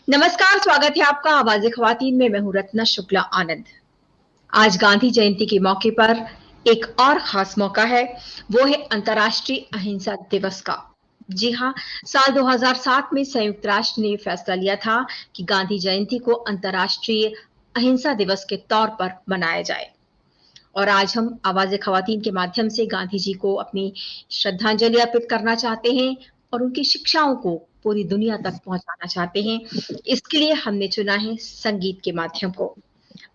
नमस्कार, स्वागत है आपका आवाज़े ख्वातीन में। मैं हूं रत्ना शुक्ला आनंद। आज गांधी जयंती के मौके पर एक और खास मौका है, वो है अंतर्राष्ट्रीय अहिंसा दिवस का। जी हाँ, साल 2007 में संयुक्त राष्ट्र ने फैसला लिया था कि गांधी जयंती को अंतर्राष्ट्रीय अहिंसा दिवस के तौर पर मनाया जाए। और आज हम आवाज़े ख्वातीन के माध्यम से गांधी जी को अपनी श्रद्धांजलि अर्पित करना चाहते हैं और उनकी शिक्षाओं को पूरी दुनिया तक पहुंचाना चाहते हैं। इसके लिए हमने चुना है संगीत के माध्यम को।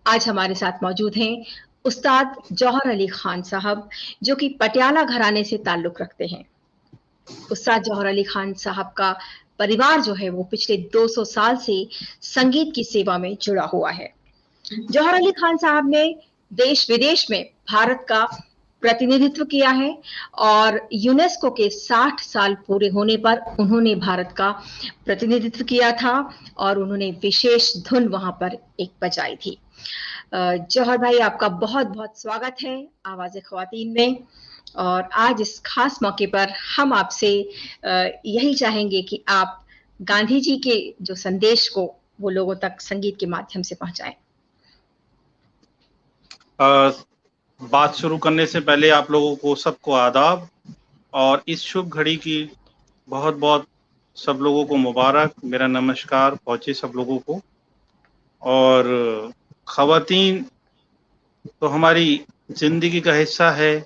आज हमारे साथ मौजूद हैं उस्ताद जौहर अली खान साहब, जो कि पटियाला घराने से ताल्लुक रखते हैं। उस्ताद जौहर अली खान साहब का परिवार जो है वो पिछले 200 साल से संगीत की सेवा में जुड़ा हुआ है। जौहर अली खान साहब ने देश विदेश में भारत का प्रतिनिधित्व किया है और यूनेस्को के 60 साल पूरे होने पर उन्होंने भारत का प्रतिनिधित्व किया था और उन्होंने विशेष धुन वहां पर एक बजाई थी। जौहर भाई, आपका बहुत बहुत स्वागत है आवाज़े ख्वातीन में। और आज इस खास मौके पर हम आपसे यही चाहेंगे कि आप गांधी जी के जो संदेश को वो लोगों तक संगीत के माध्यम से पहुंचाएं। बात शुरू करने से पहले आप लोगों को सबको आदाब और इस शुभ घड़ी की बहुत बहुत सब लोगों को मुबारक। मेरा नमस्कार पहुंचे सब लोगों को। और ख़वातीन तो हमारी ज़िंदगी का हिस्सा है,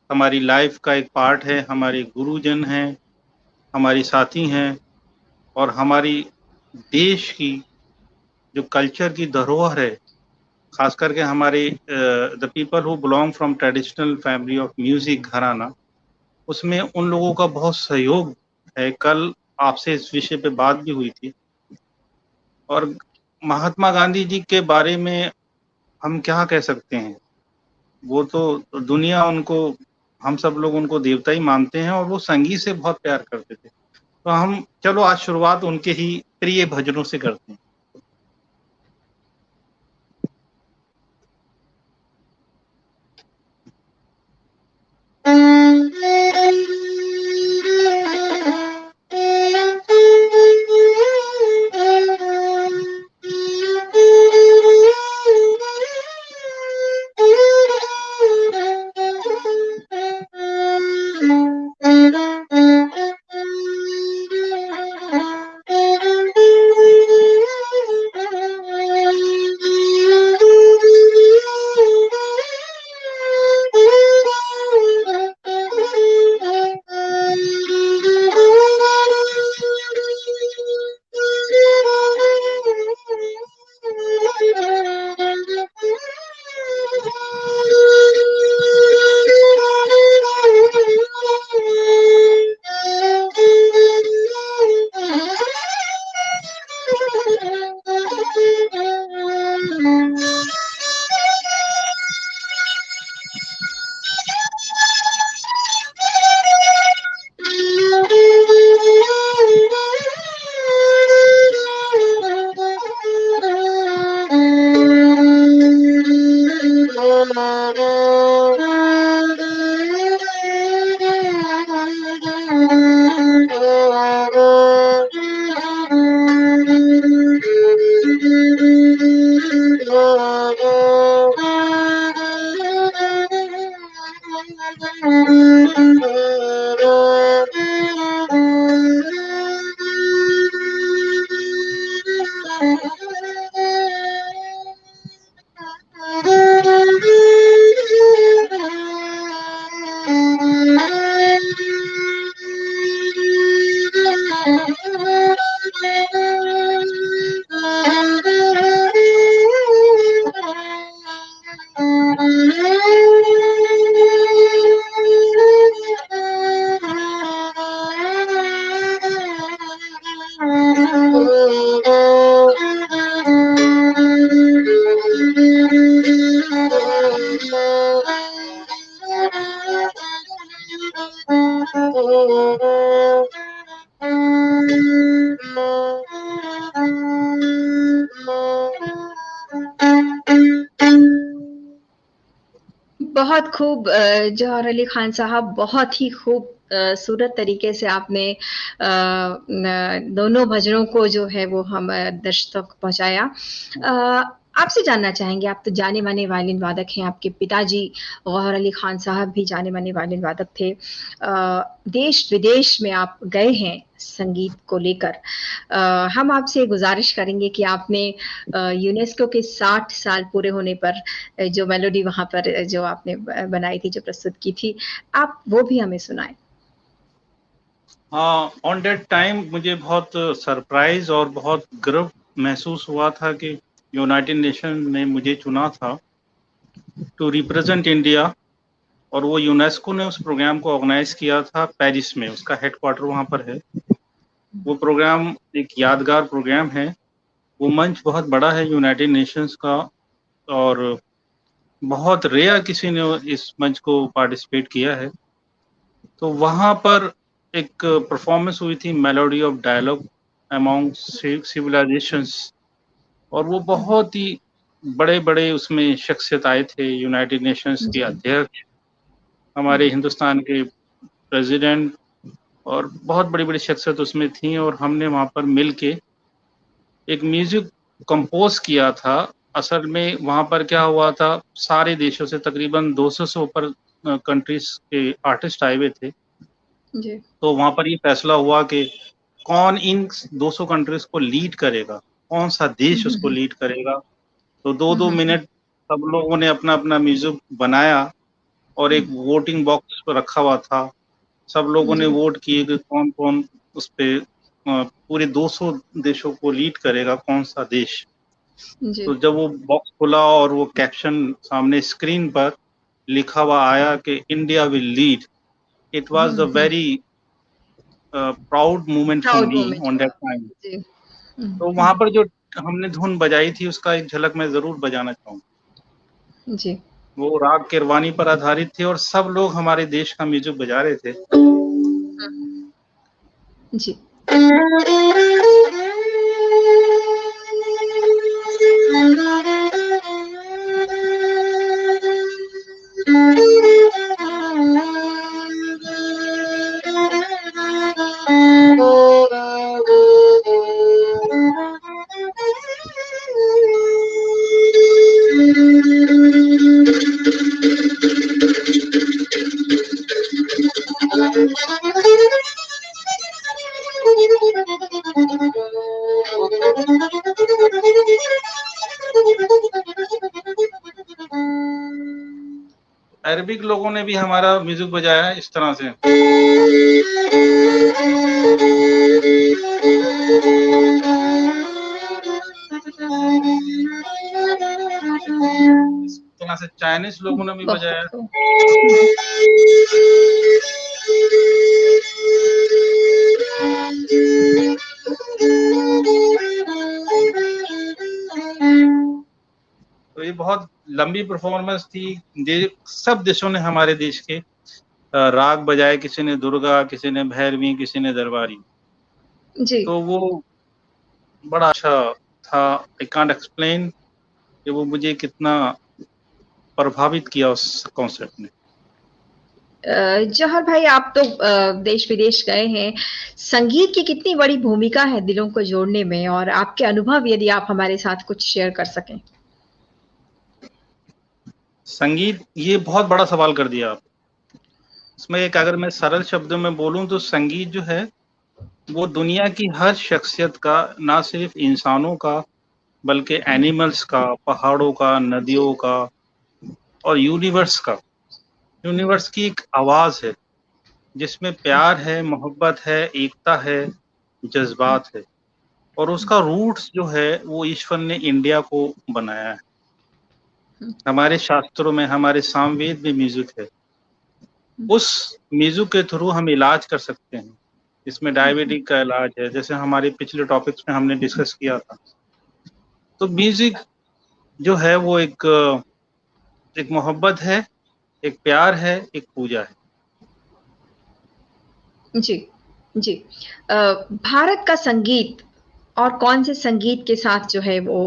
हमारी लाइफ का एक पार्ट है, हमारे गुरुजन हैं, हमारी साथी हैं और हमारी देश की जो कल्चर की धरोहर है, खास करके हमारे the people who belong from traditional family of music घराना, उसमें उन लोगों का बहुत सहयोग है। कल आपसे इस विषय पे बात भी हुई थी। और महात्मा गांधी जी के बारे में हम क्या कह सकते हैं, वो तो दुनिया उनको, हम सब लोग उनको देवता ही मानते हैं और वो संगीत से बहुत प्यार करते थे। तो हम चलो आज शुरुआत उनके ही प्रिय भजनों से करते हैं। बहुत खूब जौहर अली खान साहब, बहुत ही खूब खूबसूरत तरीके से आपने दोनों भजनों को जो है वो हम दर्शकों तक पहुंचाया। आपसे जानना चाहेंगे, आप तो जाने माने वायलिन वादक हैं, आपके पिताजी गौहर अली खान साहब भी जाने माने वायलिन वादक थे। देश विदेश में आप गए हैं संगीत को लेकर। हम आपसे गुजारिश करेंगे कि आपने यूनेस्को के 60 साल पूरे होने पर जो मेलोडी वहां पर जो आपने बनाई थी, जो प्रस्तुत की थी, आप वो भी हमें सुनाएं। ऑन दैट टाइम मुझे बहुत सरप्राइज और बहुत गर्व महसूस हुआ था कि यूनाइटेड नेशन ने मुझे चुना था टू रिप्रेजेंट इंडिया, और वो यूनेस्को ने उस प्रोग्राम को ऑर्गेनाइज किया था पेरिस में, उसका हेडक्वार्टर वहाँ पर है। वो प्रोग्राम एक यादगार प्रोग्राम है। वो मंच बहुत बड़ा है यूनाइटेड नेशंस का, और बहुत रेयर किसी ने इस मंच को पार्टिसिपेट किया है। तो वहाँ पर एक परफॉर्मेंस हुई थी, melody of dialogue among civilisations, और वो बहुत ही बड़े बड़े उसमें शख्सियत आए थे। यूनाइटेड नेशंस के अध्यक्ष, हमारे हिंदुस्तान के प्रेसिडेंट, और बहुत बड़ी बड़ी शख्सियत उसमें थी। और हमने वहाँ पर मिल के एक म्यूजिक कंपोज किया था। असल में वहाँ पर क्या हुआ था, सारे देशों से तकरीबन 200 से ऊपर कंट्रीज के आर्टिस्ट आए हुए थे। जी। तो वहाँ पर ये फैसला हुआ कि कौन इन 200 कंट्रीज को लीड करेगा, कौन सा देश उसको लीड करेगा। तो 2-2 मिनट सब लोगों ने अपना अपना म्यूजिक बनाया, और एक वोटिंग बॉक्स रखा हुआ था। सब लोगों ने वोट किए कि कौन कौन उस पे पूरे 200 देशों को लीड करेगा, कौन सा देश। तो जब वो बॉक्स खुला और वो कैप्शन सामने स्क्रीन पर लिखा हुआ आया कि India will lead, it was the very proud moment for me on that time. तो वहां पर जो हमने धुन बजाई थी उसका एक झलक मैं जरूर बजाना चाहूंगा। जी। वो राग किरवानी पर आधारित थी, और सब लोग हमारे देश का म्यूजिक बजा रहे थे। जी। अरबिक लोगों ने भी हमारा म्यूजिक बजाया है इस तरह से। इस तरह से चाइनीज लोगों ने भी बजाया। तो ये बहुत लंबी परफॉर्मेंस थी। सब देशों ने हमारे देश के राग बजाए, किसी ने दुर्गा, किसी ने भैरवी, किसी ने दरबारी। जी। तो वो बड़ा अच्छा था। आई कांट एक्सप्लेन कि वो मुझे कितना प्रभावित किया उस कॉन्सर्ट ने। जौहर भाई, आप तो देश विदेश गए हैं, संगीत की कितनी बड़ी भूमिका है दिलों को जोड़ने में, और आपके अनुभव यदि आप हमारे साथ कुछ शेयर कर सकें। संगीत, ये बहुत बड़ा सवाल कर दिया आप। इसमें एक अगर मैं सरल शब्दों में बोलूं तो संगीत जो है वो दुनिया की हर शख्सियत का, ना सिर्फ इंसानों का बल्कि एनिमल्स का, पहाड़ों का, नदियों का, और यूनिवर्स का, यूनिवर्स की एक आवाज है जिसमें प्यार है, मोहब्बत है, एकता है, जज्बात है। और उसका रूट्स जो है वो ईश्वर ने इंडिया को बनाया है। हमारे शास्त्रों में, हमारे सामवेद में म्यूजिक है। उस म्यूजिक के थ्रू हम इलाज कर सकते हैं। इसमें डायबिटीज का इलाज है, जैसे हमारे पिछले टॉपिक्स में हमने डिस्कस किया था। तो म्यूजिक जो है वो एक मोहब्बत है, एक प्यार है, एक पूजा है। जी। जी। भारत का संगीत और कौन से संगीत के साथ जो है वो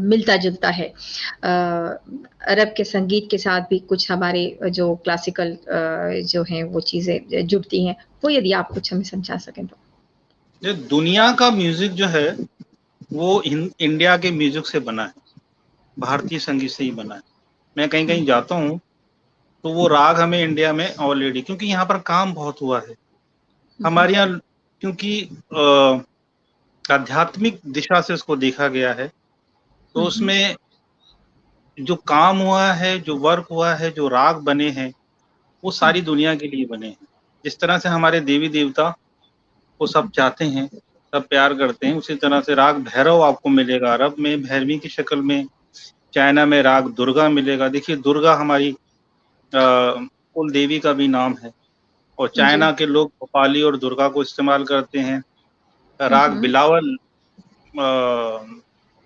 मिलता-जुलता है? अरब के संगीत के साथ भी कुछ हमारे जो क्लासिकल जो हैं वो चीज़ें जुड़ती हैं, वो यदि आप कुछ हमें समझा सकें तो? ये दुनिया का म्यूज़िक जो है, वो इंडिया के म्यूज़िक से बना है, भारतीय संगीत से ही बना है। मैं कहीं-कहीं जाता हूँ, तो वो राग हमें इंडिया में ऑलरेडी, क्योंकि यहाँ पर काम बहुत हुआ है। हमारे यहाँ क्योंकि आध्यात्मिक दिशा से उसको देखा गया है, तो उसमें जो काम हुआ है, जो वर्क हुआ है, जो राग बने हैं, वो सारी दुनिया के लिए बने हैं। जिस तरह से हमारे देवी-देवता वो सब चाहते हैं, सब प्यार करते हैं, उसी तरह से राग भैरव आपको मिलेगा अरब में भैरवी की शक्ल में, चाइना में राग दुर्गा मिलेगा। देखिए दुर्गा हमारी कुल देवी का भी नाम है, और चाइना के लोग भोपाली और दुर्गा को इस्तेमाल करते हैं। राग बिलावल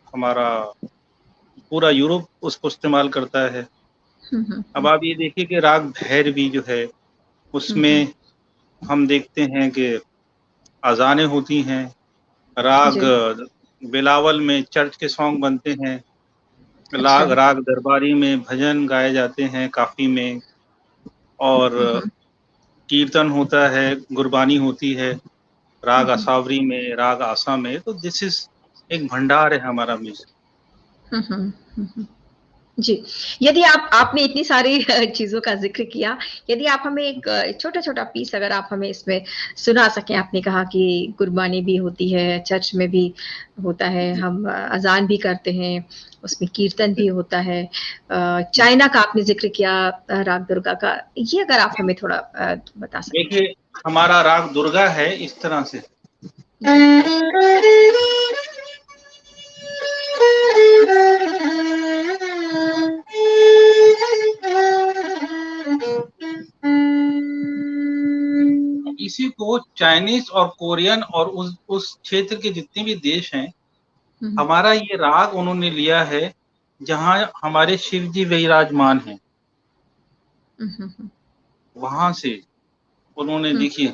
हमारा पूरा यूरोप उसको इस्तेमाल करता है। अब आप ये देखिए कि राग भैरवी जो है, उसमें हम देखते हैं कि अज़ानें होती हैं, राग बिलावल में चर्च के सॉन्ग बनते हैं, राग दरबारी में भजन गाए जाते हैं काफ़ी में, और कीर्तन होता है, गुरबानी होती है, राग असावरी में, राग आसा में, तो दिस इज़ एक भंडार है हमारा म्यूज़िक। जी, यदि आपने इतनी सारी चीज़ों का ज़िक्र किया, यदि आप हमें एक छोटा-छोटा पीस अगर आप हमें इसमें सुना सकें। आपने कहा कि गुरबानी भी होती है, चर्च में भी होता है, हम अज़ान भी करते हैं, उसमें कीर्तन भी होता है। चाइना का आपने ज़िक्र किया, राग दुर्गा का, ये अगर आप हमें थोड़ा बता सकें। देखिए, हमारा राग दुर्गा है इस तरह से। इसी को चाइनीज और कोरियन और उस क्षेत्र के जितने भी देश हैं, हमारा ये राग उन्होंने लिया है जहाँ हमारे शिव जी विराजमान हैं। वहां से उन्होंने देखिए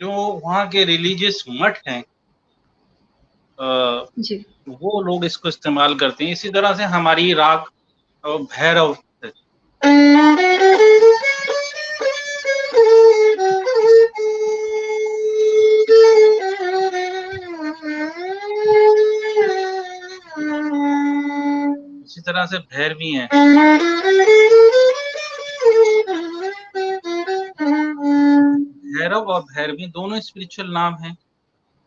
जो वहाँ के रिलीजियस मठ हैं, जी। वो लोग इसको इस्तेमाल करते हैं। इसी तरह से हमारी राग भैरव है। इसी तरह से भैरवी हैं। भैरव और भैरवी दोनों स्पिरिचुअल नाम हैं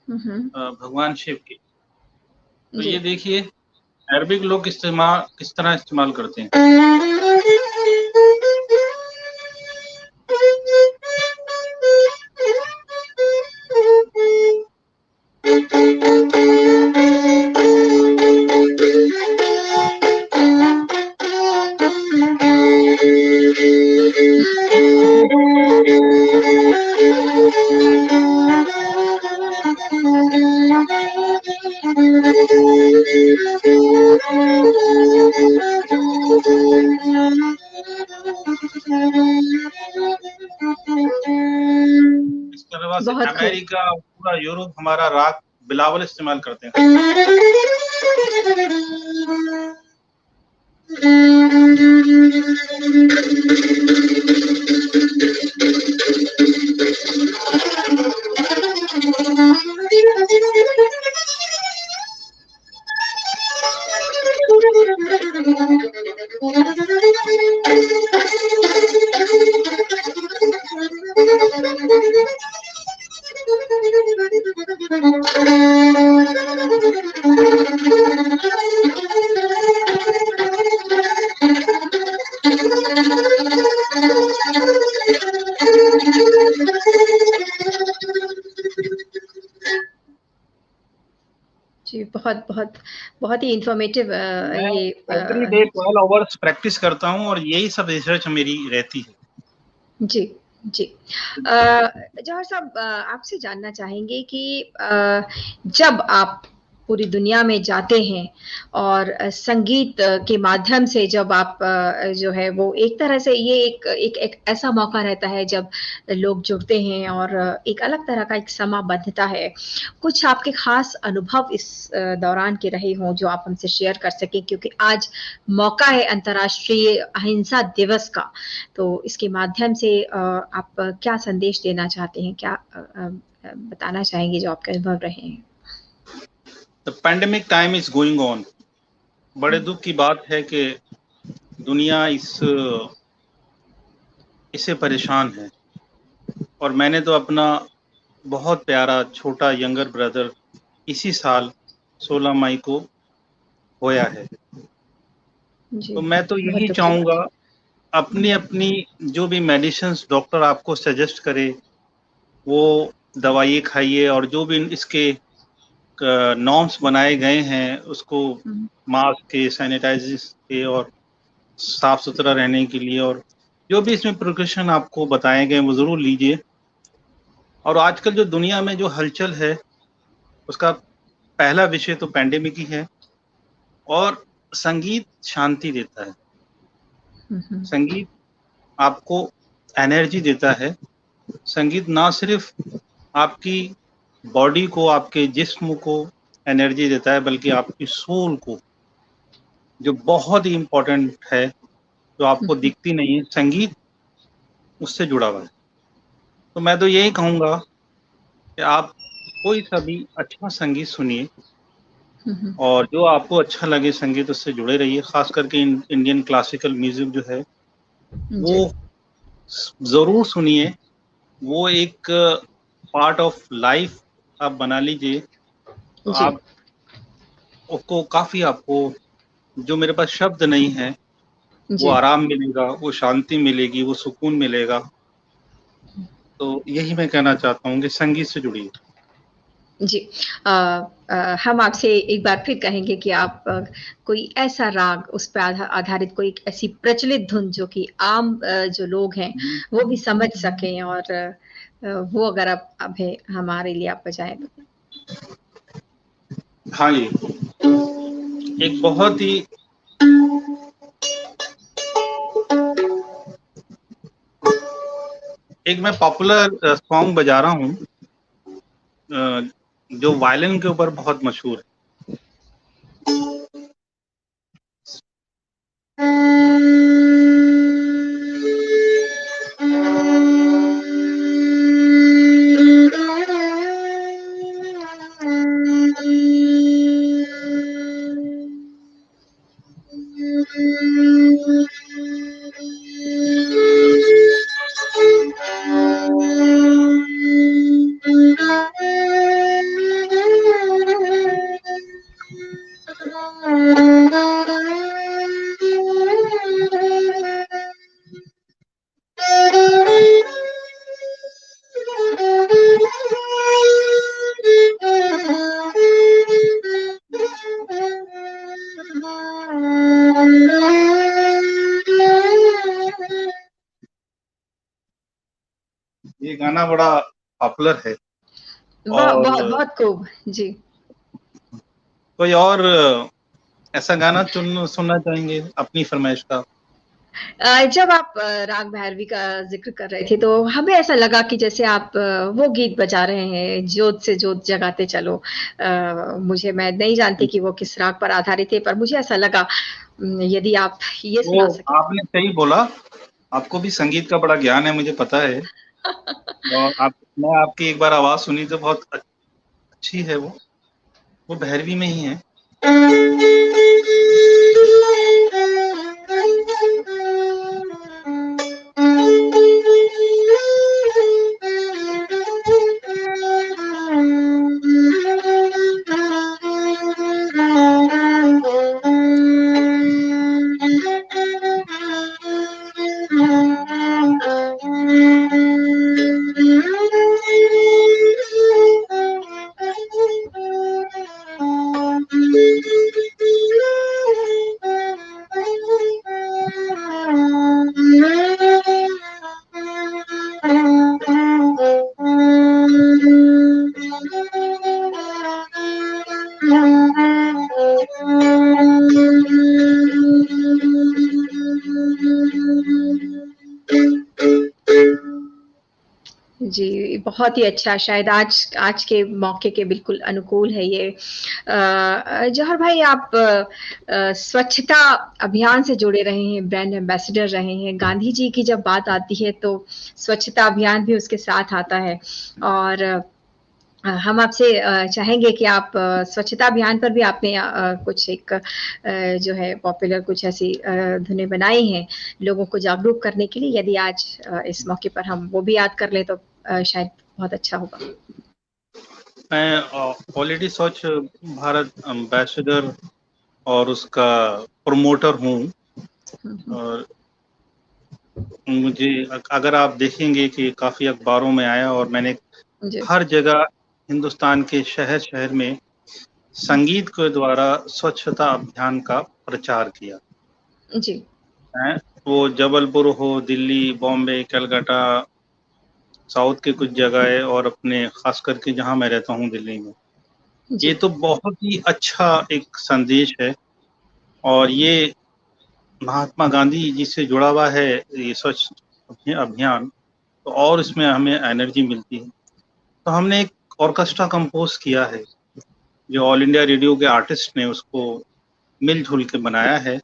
भगवान शिव के। तो ये देखिए अरबिक लोग किस तरह इस्तेमाल करते हैं। अमेरिका, पूरा यूरोप हमारा राग बिलावल इस्तेमाल करते हैं। जी, बहुत बहुत बहुत ही इंफॉर्मेटिव मैं ये एवरी डे 12 आवर्स प्रैक्टिस करता हूँ और यही सब रिसर्च मेरी रहती है। जी, जी। जौहर साहब, आपसे जानना चाहेंगे कि जब आप पूरी दुनिया में जाते हैं और संगीत के माध्यम से जब आप जो है वो एक तरह से ये एक ऐसा मौका रहता है जब लोग जुड़ते हैं और एक अलग तरह का एक समा बंधता है। कुछ आपके खास अनुभव इस दौरान के रहे हों जो आप हमसे शेयर कर सकें, क्योंकि आज मौका है अंतर्राष्ट्रीय अहिंसा दिवस का, तो इसके माध्यम से आप क्या संदेश देना चाहते हैं, क्या बताना चाहेंगे जो आपके अनुभव रहे हैं? The pandemic time is going on. बड़े दुख की बात है कि दुनिया इससे परेशान है और मैंने तो अपना बहुत प्यारा छोटा यंगर ब्रदर इसी साल 16 मई को होया है। जी, तो मैं तो बहुत यही दुख की बात चाहूँगा, है। अपनी अपनी जो भी मेडिसिन्स डॉक्टर आपको सजेस्ट करे वो दवाइयाँ खाइए और जो भी इसके नॉर्म्स बनाए गए हैं उसको हुँ, मास्क के, सैनिटाइजर्स के और साफ सुथरा रहने के लिए और जो भी इसमें प्रिकॉशन आपको बताए गए वो ज़रूर लीजिए। और आजकल जो दुनिया में जो हलचल है उसका पहला विषय तो पैंडेमिक ही है और संगीत शांति देता है। हुँ, हुँ, संगीत आपको एनर्जी देता है। संगीत ना सिर्फ आपकी बॉडी को, आपके जिस्म को एनर्जी देता है बल्कि आपकी सोल को, जो बहुत ही इम्पोर्टेंट है, जो हुँ, आपको हुँ, दिखती नहीं है, संगीत उससे जुड़ा हुआ है। तो मैं तो यही कहूँगा कि आप कोई सा भी अच्छा संगीत सुनिए हुँ, हुँ, और जो आपको अच्छा लगे संगीत उससे जुड़े रहिए। ख़ास करके इंडियन क्लासिकल म्यूज़िक जो है वो जी, ज़रूर सुनिए। वो एक पार्ट ऑफ लाइफ आप बना लीजिए, तो जी, आप उसको काफ़ी आपको जो मेरे पास शब्द नहीं है, वो जी, आराम मिलेगा, वो शांति मिलेगी, वो सुकून मिलेगा। तो यही मैं कहना चाहता हूँ कि संगीत से जुड़िए। जी। हम आपसे एक बार फिर कहेंगे कि आप कोई ऐसा राग उस पे आधारित कोई एक ऐसी प्रचलित धुन जो कि आम जो लोग हैं वो भी समझ सकें, और वो अगर आप अभी हमारे लिए आप बजाएँ तो? हाँ जी, एक बहुत ही एक मैं पॉपुलर सॉन्ग बजा रहा हूँ जो वायलिन के ऊपर बहुत मशहूर है। ये गाना बड़ा पॉपुलर है बहुत और बहुत खूब। जी। कोई और ऐसा गाना सुनना चाहेंगे अपनी फरमाइश का? जब आप राग भैरवी का जिक्र कर रहे थे तो हमें ऐसा लगा कि जैसे आप वो गीत बजा रहे हैं, जोत से जोत जगाते चलो। मैं नहीं जानती कि वो किस राग पर आधारित है, पर मुझे ऐसा लगा यदि आप ये वो सुना सके। आपने सही बोला, आपको भी संगीत का बड़ा ज्ञान है मुझे पता है। और मैं आपकी एक बार आवाज़ सुनी तो बहुत अच्छी है वो भैरवी में ही है। बहुत ही अच्छा, शायद आज के मौके के बिल्कुल अनुकूल है ये। जौहर भाई, आप स्वच्छता अभियान से जुड़े रहे हैं, ब्रांड एम्बेसडर रहे हैं। गांधी जी की जब बात आती है तो स्वच्छता अभियान भी उसके साथ आता है, और हम आपसे चाहेंगे कि आप स्वच्छता अभियान पर भी आपने कुछ एक जो है पॉपुलर कुछ ऐसी धुनें बनाई हैं लोगों को जागरूक करने के लिए। यदि आज इस मौके पर हम वो भी याद कर ले तो शायद बहुत अच्छा होगा। मैं ऑलरेडी स्वच्छ भारत एम्बेसडर और उसका प्रमोटर हूँ। और मुझे अगर आप देखेंगे कि काफ़ी अखबारों में आया, और मैंने हर जगह हिंदुस्तान के शहर शहर में संगीत के द्वारा स्वच्छता अभियान का प्रचार किया जी। वो जबलपुर हो, दिल्ली, बॉम्बे, कलकत्ता, साउथ के कुछ जगह है, और अपने खास करके जहाँ मैं रहता हूँ दिल्ली में, ये तो बहुत ही अच्छा एक संदेश है। और ये महात्मा गांधी जी से जुड़ा हुआ है ये स्वच्छ अभियान, तो और इसमें हमें एनर्जी मिलती है। तो हमने एक ऑर्केस्ट्रा कंपोज किया है जो ऑल इंडिया रेडियो के आर्टिस्ट ने उसको मिलजुल के बनाया है,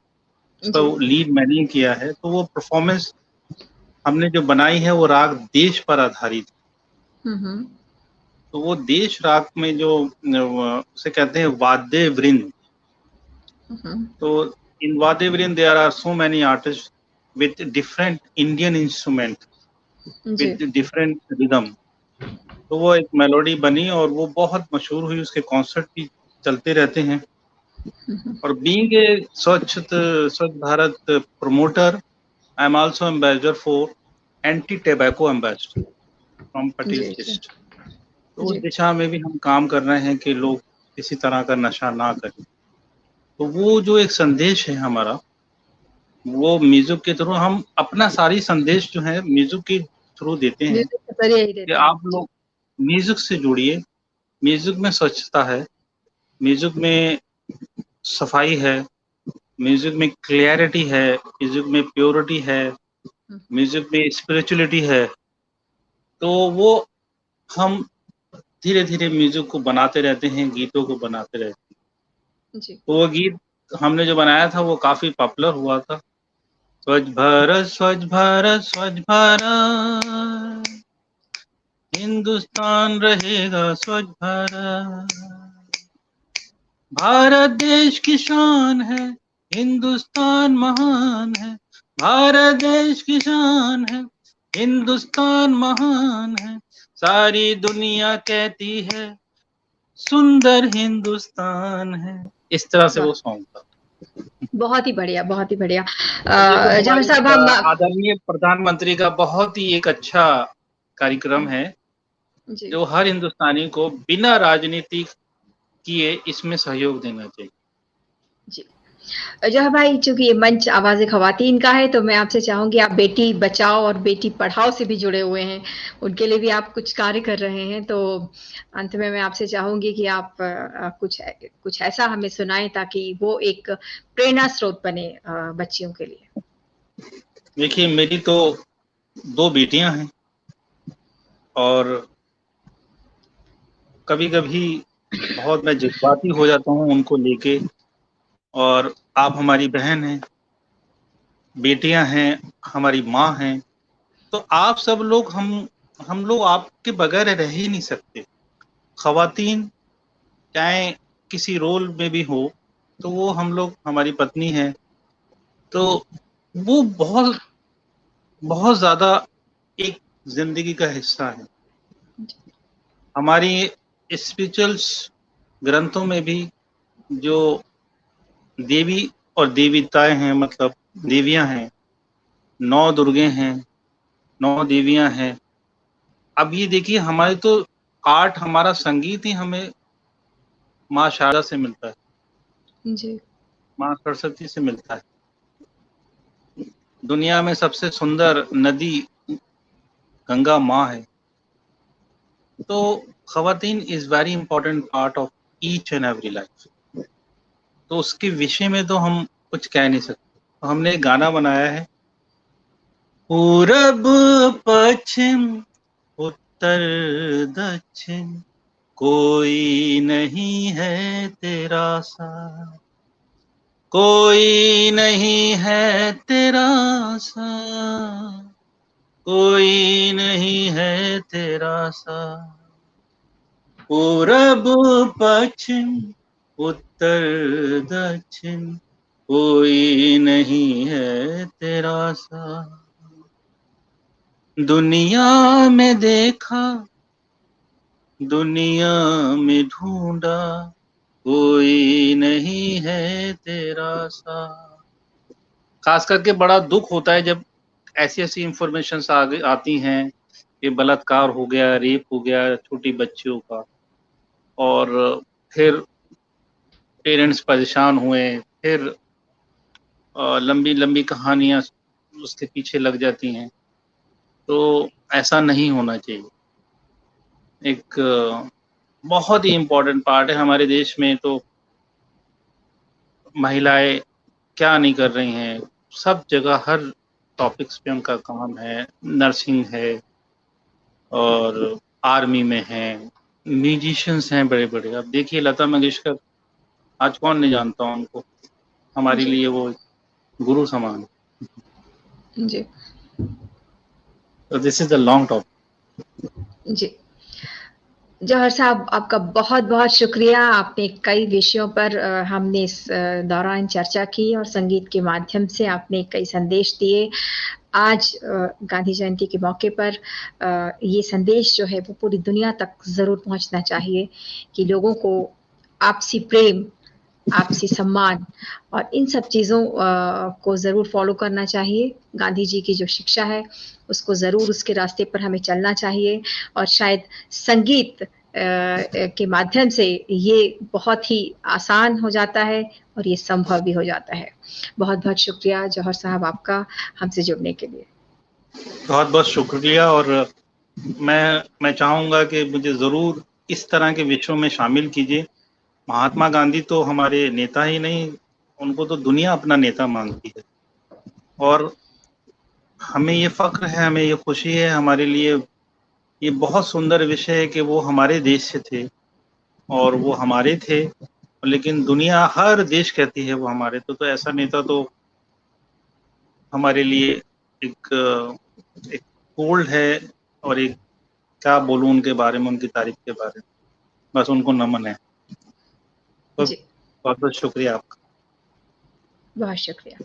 उसका लीड मैंने किया है। तो वो परफॉर्मेंस हमने जो बनाई है वो राग देश पर आधारित है। तो वो देश राग में जो उसे कहते हैं वाद्य वृंद, तो इन वाद्य वृंद there are so many artist with different Indian instrument with different rhythm. तो वो एक मेलोडी बनी और वो बहुत मशहूर हुई, उसके कॉन्सर्ट भी चलते रहते हैं। और being a Swachh Bharat promoter, I am also ambassador for anti tobacco ambassador from Patel list. तो उस दिशा में भी हम काम कर रहे हैं कि लोग किसी तरह का नशा ना करें। तो वो जो एक संदेश है हमारा, वो म्यूजिक के थ्रू हम अपना सारी संदेश जो है म्यूजिक के थ्रू देते हैं कि आप लोग म्यूजिक से जुड़िए। म्यूजिक में स्वच्छता है, म्यूजिक में सफाई है, म्यूजिक में क्लियरिटी है, म्यूजिक में प्योरिटी है, म्यूजिक में स्पिरिचुअलिटी है। तो वो हम धीरे धीरे म्यूजिक को बनाते रहते हैं, गीतों को बनाते रहते हैं। तो वो गीत हमने जो बनाया था वो काफी पॉपुलर हुआ था। स्वच्छ भारत स्वच्छ भारत स्वच्छ भारत, हिंदुस्तान रहेगा स्वच्छ भारत, भारत देश की शान है, हिंदुस्तान महान है, भारत देश की शान है, हिंदुस्तान महान है, सारी दुनिया कहती है सुंदर हिंदुस्तान है। इस तरह से वो सॉन्ग था। बहुत ही बढ़िया, बहुत ही बढ़िया। जौहर साहब, हम आदरणीय प्रधानमंत्री का बहुत ही एक अच्छा कार्यक्रम है जो हर हिंदुस्तानी को बिना राजनीति किए इसमें सहयोग देना चाहिए। जी जौहर भाई, चूंकि ये मंच आवाज़े खवातीन का है तो मैं आपसे चाहूंगी, आप बेटी बचाओ और बेटी पढ़ाओ से भी जुड़े हुए हैं, उनके लिए भी आप कुछ कार्य कर रहे हैं। तो अंत में मैं आपसे चाहूंगी कि आप कुछ ऐसा हमें सुनाएं ताकि वो एक प्रेरणा स्रोत बने बच्चियों के लिए। देखिए, मेरी तो 2 बेटियां हैं और कभी कभी बहुत मैं जज्बाती हो जाता हूँ उनको लेके। और आप हमारी बहन हैं, बेटियां हैं, हमारी माँ हैं, तो आप सब लोग हम लोग आपके बगैर रह ही नहीं सकते। खवातीन चाहे किसी रोल में भी हो तो वो हम लोग, हमारी पत्नी है, तो वो बहुत बहुत ज्यादा एक जिंदगी का हिस्सा है। हमारी स्पिरिचुअल ग्रंथों में भी जो देवी और देवताएं हैं, मतलब देवियां हैं, 9 दुर्गे हैं, 9 देवियां हैं। अब ये देखिए, हमारे तो आर्ट, हमारा संगीत ही हमें माँ शारदा से मिलता है जी, माँ सरस्वती से मिलता है। दुनिया में सबसे सुंदर नदी गंगा माँ है। तो खवातीन is very important part of each and every life. तो उसके विषय में तो हम कुछ कह नहीं सकते। तो हमने एक गाना बनाया है, पूरब पश्चिम उत्तर दक्षिण कोई नहीं है तेरा सा, कोई नहीं है तेरा सा, कोई नहीं है तेरा सा। पूरब पश्चिम उत्तर दक्षिण कोई नहीं है तेरा सा। दुनिया में देखा, दुनिया में ढूंढा, कोई नहीं है तेरा सा। खास करके बड़ा दुख होता है जब ऐसी ऐसी इंफॉर्मेशन आती हैं कि बलात्कार हो गया, रेप हो गया छोटी बच्चियों का, और फिर पेरेंट्स परेशान हुए, फिर लंबी लंबी कहानियां उसके पीछे लग जाती हैं। तो ऐसा नहीं होना चाहिए। एक बहुत ही इम्पोर्टेंट पार्ट है हमारे देश में। तो महिलाएं क्या नहीं कर रही हैं, सब जगह हर टॉपिक्स पे उनका काम है। नर्सिंग है और आर्मी में है, म्यूजिशियंस हैं बड़े बड़े। अब देखिए लता मंगेशकर, आज कौन नहीं जानता उनको, हमारे जी लिए वो गुरु समान। जी तो this is the long topic. जी। जौहर साहब, आपका बहुत बहुत शुक्रिया। आपने कई विषयों पर हमने इस दौरान चर्चा की और संगीत के माध्यम से आपने कई संदेश दिए। आज गांधी जयंती के मौके पर ये संदेश जो है वो पूरी दुनिया तक ज़रूर पहुंचना चाहिए कि लोगों को आपसी प्रेम, आपसी सम्मान और इन सब चीज़ों को ज़रूर फॉलो करना चाहिए। गांधी जी की जो शिक्षा है उसको ज़रूर उसके रास्ते पर हमें चलना चाहिए, और शायद संगीत के माध्यम से ये बहुत ही आसान हो जाता है और ये संभव भी हो जाता है। बहुत बहुत शुक्रिया जौहर साहब आपका हमसे जुड़ने के लिए। बहुत बहुत शुक्रिया। और मैं चाहूँगा कि मुझे ज़रूर इस तरह के विषयों में शामिल कीजिए। महात्मा गांधी तो हमारे नेता ही नहीं, उनको तो दुनिया अपना नेता मानती है। और हमें ये फ़ख्र है, हमें ये खुशी है, हमारे लिए ये बहुत सुंदर विषय है कि वो हमारे देश से थे और वो हमारे थे, लेकिन दुनिया हर देश कहती है वो हमारे। तो ऐसा नेता तो हमारे लिए एक एक गोल्ड है। और एक क्या बोलूं उनके बारे में, उनकी तारीफ के बारे में, बस उनको नमन है। तो जी बहुत बहुत शुक्रिया आपका। बहुत शुक्रिया।